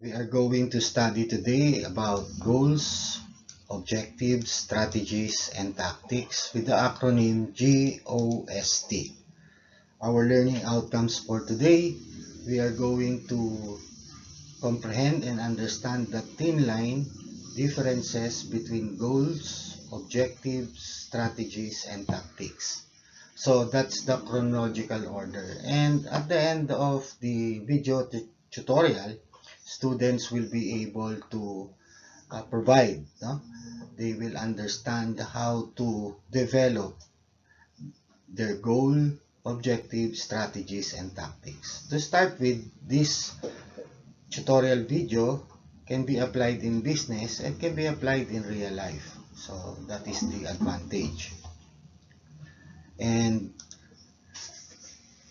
We are going to study today about goals, objectives, strategies, and tactics with the acronym GOST. Our learning outcomes for today, we are going to comprehend and understand the thin line differences between goals, objectives, strategies, and tactics. So that's the chronological order. And at the end of the video tutorial, students will be able to provide, no? They will understand how to develop their goal, objectives, strategies, and tactics. To start with, this tutorial video can be applied in business and can be applied in real life. So that is the advantage. And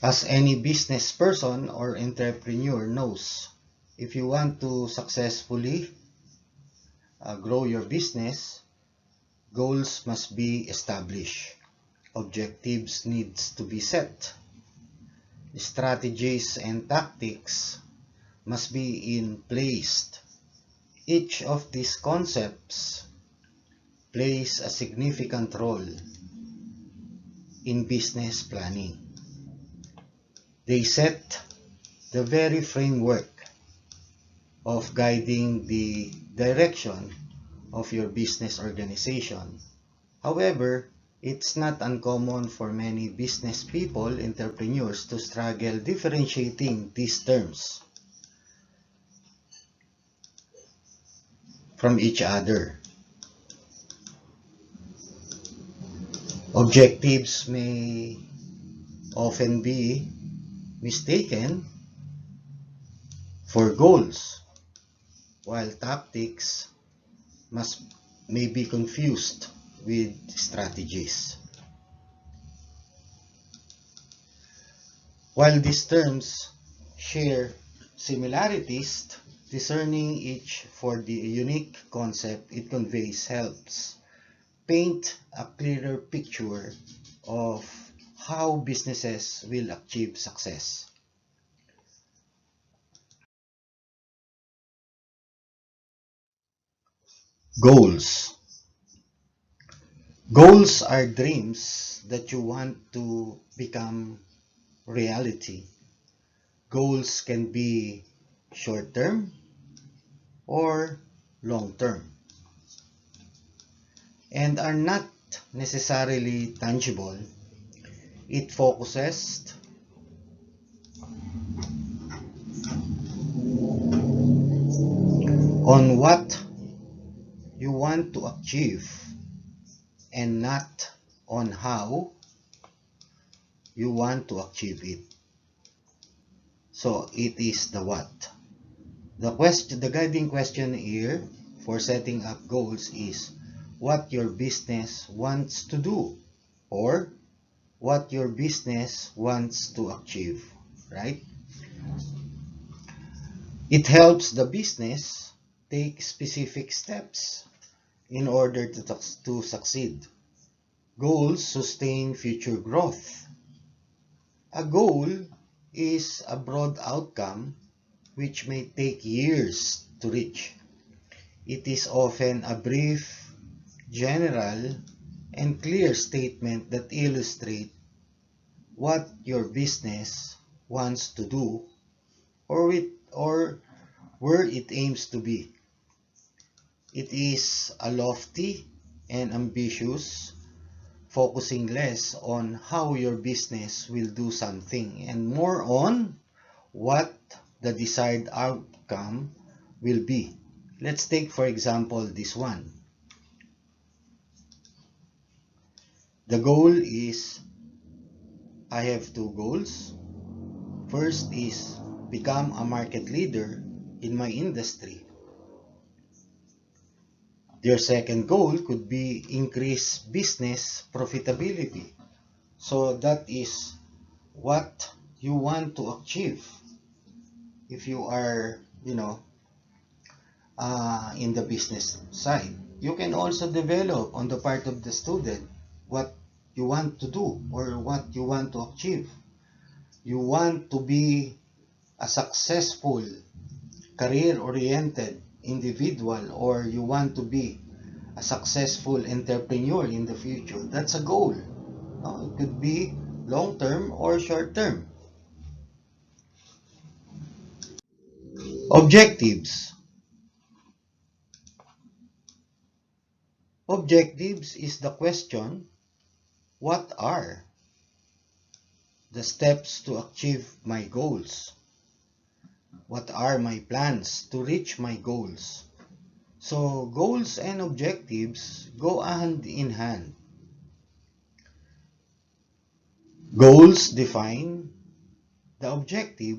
as any business person or entrepreneur knows, if you want to successfully grow your business, goals must be established. Objectives needs to be set. Strategies and tactics must be in place. Each of these concepts plays a significant role in business planning. They set the very framework of guiding the direction of your business organization. However, it's not uncommon for many business people, entrepreneurs, to struggle differentiating these terms from each other. Objectives may often be mistaken for goals, while tactics may be confused with strategies. While these terms share similarities, discerning each for the unique concept it conveys helps paint a clearer picture of how businesses will achieve success. Goals. Goals are dreams that you want to become reality. Goals can be short-term or long-term and are not necessarily tangible. It focuses on what you want to achieve and not on how you want to achieve it. So it is the what. The guiding question here for setting up goals is what your business wants to do or what your business wants to achieve, right? It helps the business take specific steps in order to succeed. Goals sustain future growth. A goal is a broad outcome which may take years to reach. It is often a brief, general, and clear statement that illustrates what your business wants to do or where it aims to be. It is a lofty and ambitious, focusing less on how your business will do something and more on what the desired outcome will be. Let's take, for example, this one. The goal is, I have two goals. First is become a market leader in my industry. Your second goal could be increase business profitability. So that is what you want to achieve if you are, in the business side. You can also develop on the part of the student what you want to do or what you want to achieve. You want to be a successful career-oriented individual, or you want to be a successful entrepreneur in the future, that's a goal. It could be long-term or short-term. Objectives. Objectives is the question, what are the steps to achieve my goals? What are my plans to reach my goals? So goals and objectives go hand in hand. Goals define the objective,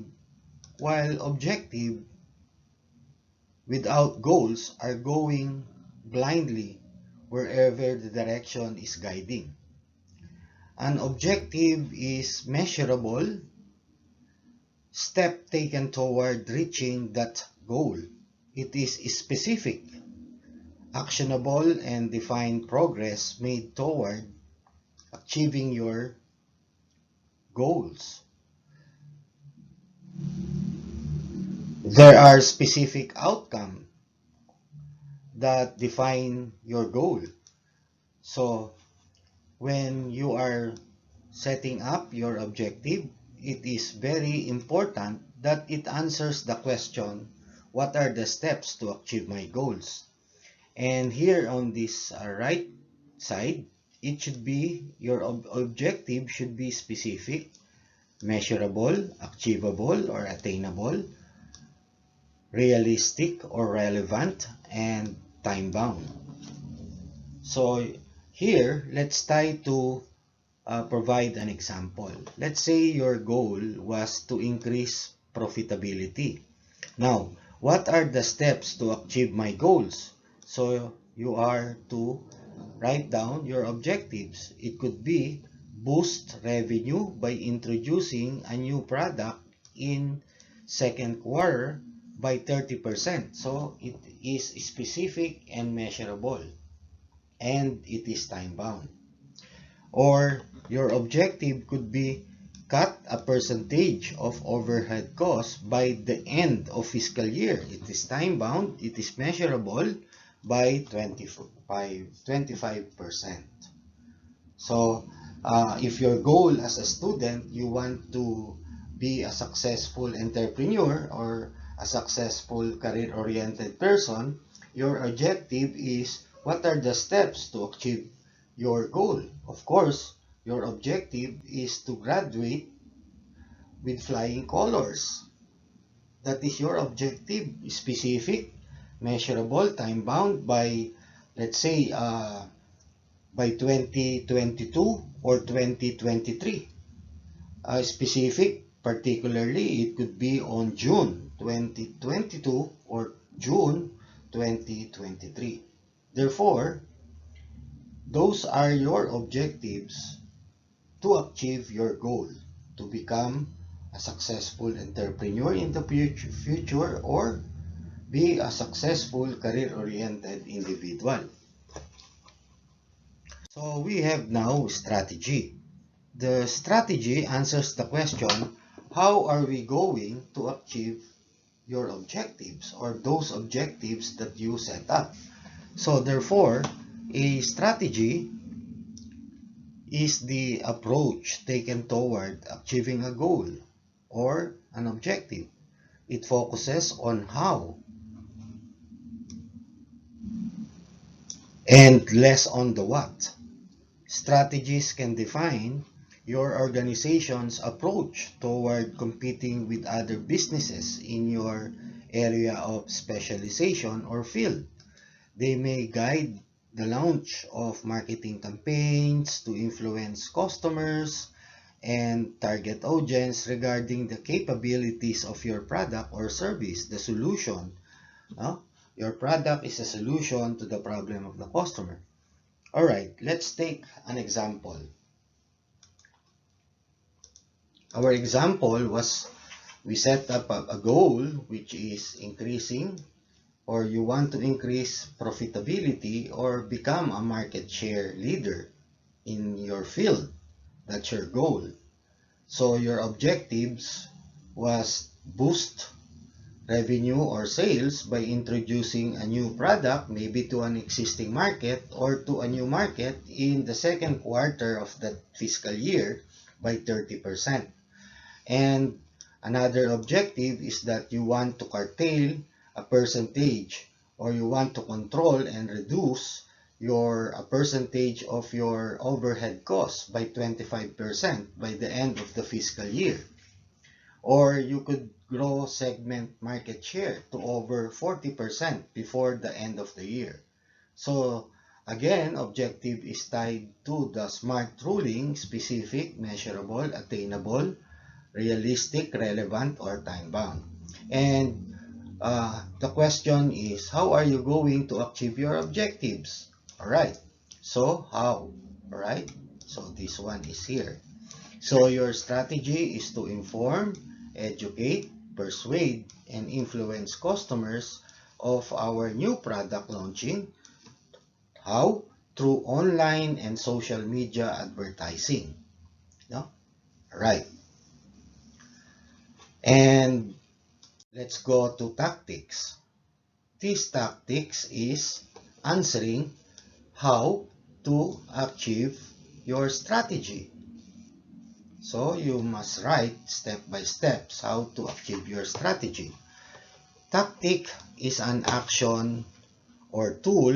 while objective without goals are going blindly wherever the direction is guiding. An objective is measurable, step taken toward reaching that goal. It is specific, actionable, and defined progress made toward achieving your goals. There are specific outcomes that define your goal. So when you are setting up your objective, it is very important that it answers the question, what are the steps to achieve my goals? And here on this right side, it should be your objective should be specific, measurable, achievable or attainable, realistic or relevant, and time bound. So here, let's try to provide an example. Let's say your goal was to increase profitability. Now, what are the steps to achieve my goals? So you are to write down your objectives. It could be boost revenue by introducing a new product in second quarter by 30%. So it is specific and measurable, and it is time bound. Or your objective could be cut a percentage of overhead costs by the end of fiscal year. It is time bound, it is measurable by 25%. So if your goal as a student, you want to be a successful entrepreneur or a successful career-oriented person, your objective is what are the steps to achieve your goal. Of course, your objective is to graduate with flying colors. That is your objective, specific, measurable, time-bound by, let's say, by 2022 or 2023. Specific, particularly, it could be on June 2022 or June 2023. Therefore, those are your objectives to achieve your goal, to become a successful entrepreneur in the future or be a successful career-oriented individual. So we have now strategy. The strategy answers the question, how are we going to achieve your objectives or those objectives that you set up? So therefore, a strategy is the approach taken toward achieving a goal or an objective. It focuses on how and less on the what. Strategies can define your organization's approach toward competing with other businesses in your area of specialization or field. They may guide the launch of marketing campaigns to influence customers and target audience regarding the capabilities of your product or service, the solution. No? Your product is a solution to the problem of the customer. All right, let's take an example. Our example was we set up a goal which is increasing, or you want to increase profitability or become a market share leader in your field. That's your goal. So your objectives was boost revenue or sales by introducing a new product, maybe to an existing market or to a new market in the second quarter of the fiscal year by 30%. And another objective is that you want to curtail a percentage, or you want to control and reduce a percentage of your overhead costs by 25% by the end of the fiscal year. Or you could grow segment market share to over 40% before the end of the year. So again, objective is tied to the SMART ruling: specific, measurable, attainable, realistic, relevant, or time-bound. And the question is, how are you going to achieve your objectives? All right. So how? All right. So this one is here. So your strategy is to inform, educate, persuade, and influence customers of our new product launching. How? Through online and social media advertising. No? All right. And let's go to tactics. This tactics is answering how to achieve your strategy. So you must write step by steps how to achieve your strategy. Tactic is an action or tool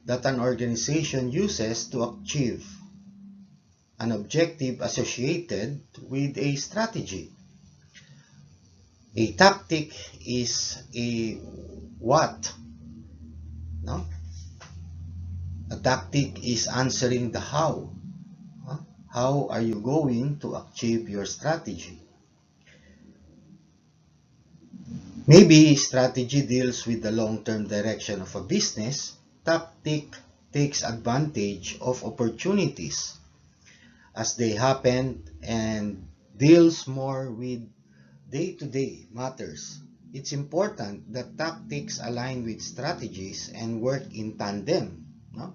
that an organization uses to achieve an objective associated with a strategy. A tactic is a what? No? A tactic is answering the how. How are you going to achieve your strategy? Maybe strategy deals with the long-term direction of a business. Tactic takes advantage of opportunities as they happen and deals more with day-to-day matters. It's important that tactics align with strategies and work in tandem. No?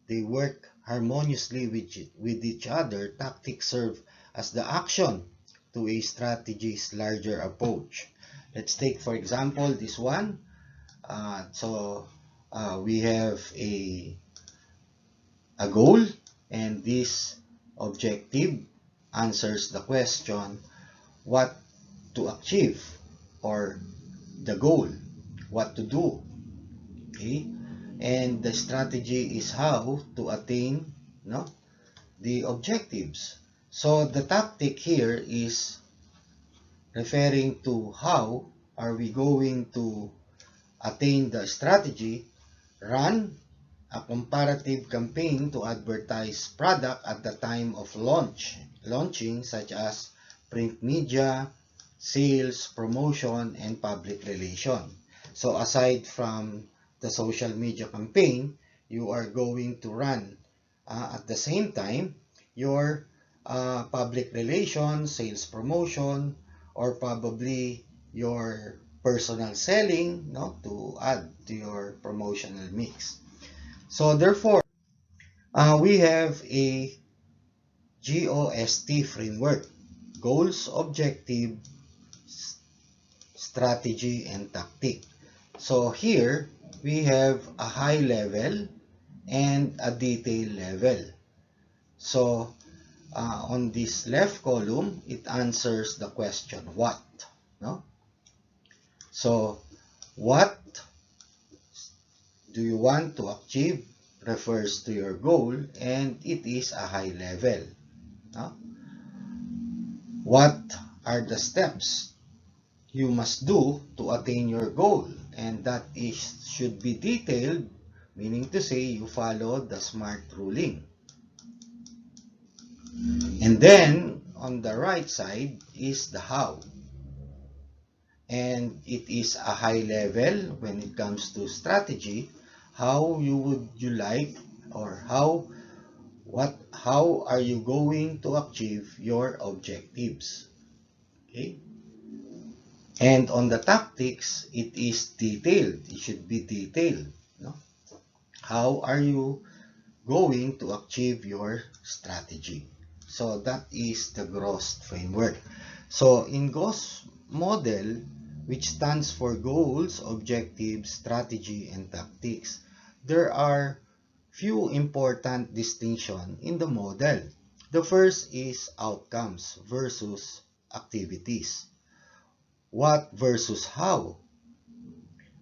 They work harmoniously with each other. Tactics serve as the action to a strategy's larger approach. Let's take, for example, this one. We have a goal, and this objective answers the question what to achieve, or the goal, what to do. Okay? And the strategy is how to attain the objectives. So the tactic here is referring to how are we going to attain the strategy. Run a comparative campaign to advertise product at the time of launching, such as print media, sales, promotion, and public relation. So aside from the social media campaign, you are going to run at the same time your public relations, sales promotion, or probably your personal selling, to add to your promotional mix. So therefore, we have a GOST framework: goals, objective, strategy, and tactic. So here we have a high level and a detail level. So on this left column, it answers the question what. No? So what do you want to achieve refers to your goal, and it is a high level. No? What are the steps you must do to attain your goal? And that should be detailed, meaning to say you follow the SMART ruling. And then on the right side is the how. And it is a high level when it comes to strategy. How would you like, or how are you going to achieve your objectives? Okay? And on the tactics, it is detailed. It should be detailed. No? How are you going to achieve your strategy? So that is the GOST framework. So in GOST model, which stands for goals, objectives, strategy, and tactics. There are few important distinctions in the model. The first is outcomes versus activities. What versus how?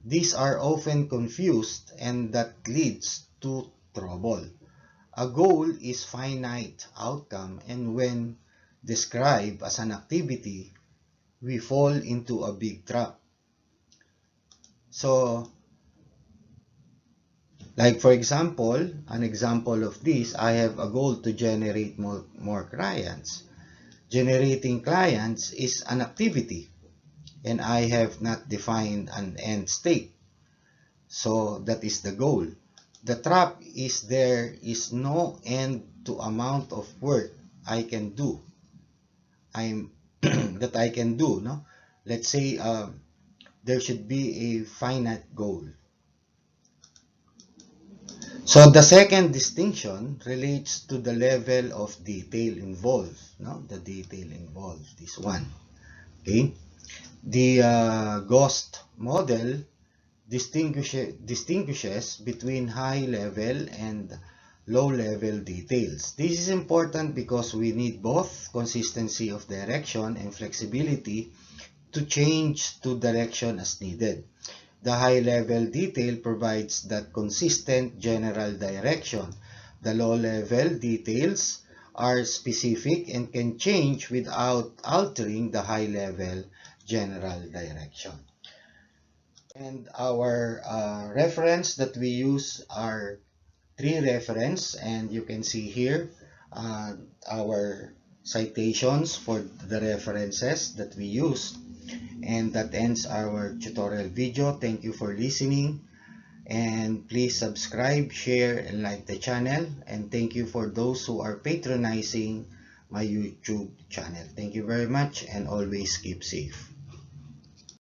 These are often confused, and that leads to trouble. A goal is finite outcome, and when described as an activity, we fall into a big trap. So, like for example, an example of this, I have a goal to generate more clients. Generating clients is an activity, and I have not defined an end state. So that is the goal. The trap is there is no end to amount of work I can do. I'm that I can do. No, let's say there should be a finite goal. So the second distinction relates to the level of detail involved. No, the detail involved. This one. Okay. The GOST model distinguishes between high-level and low-level details. This is important because we need both consistency of direction and flexibility to change to direction as needed. The high-level detail provides that consistent general direction. The low-level details are specific and can change without altering the high-level general direction. And our reference that we use are three reference, and you can see here uh, our citations for the references that we use. And that ends our tutorial video. Thank you for listening, and please subscribe, share, and like the channel. And thank you for those who are patronizing my YouTube channel. Thank you very much, and always keep safe.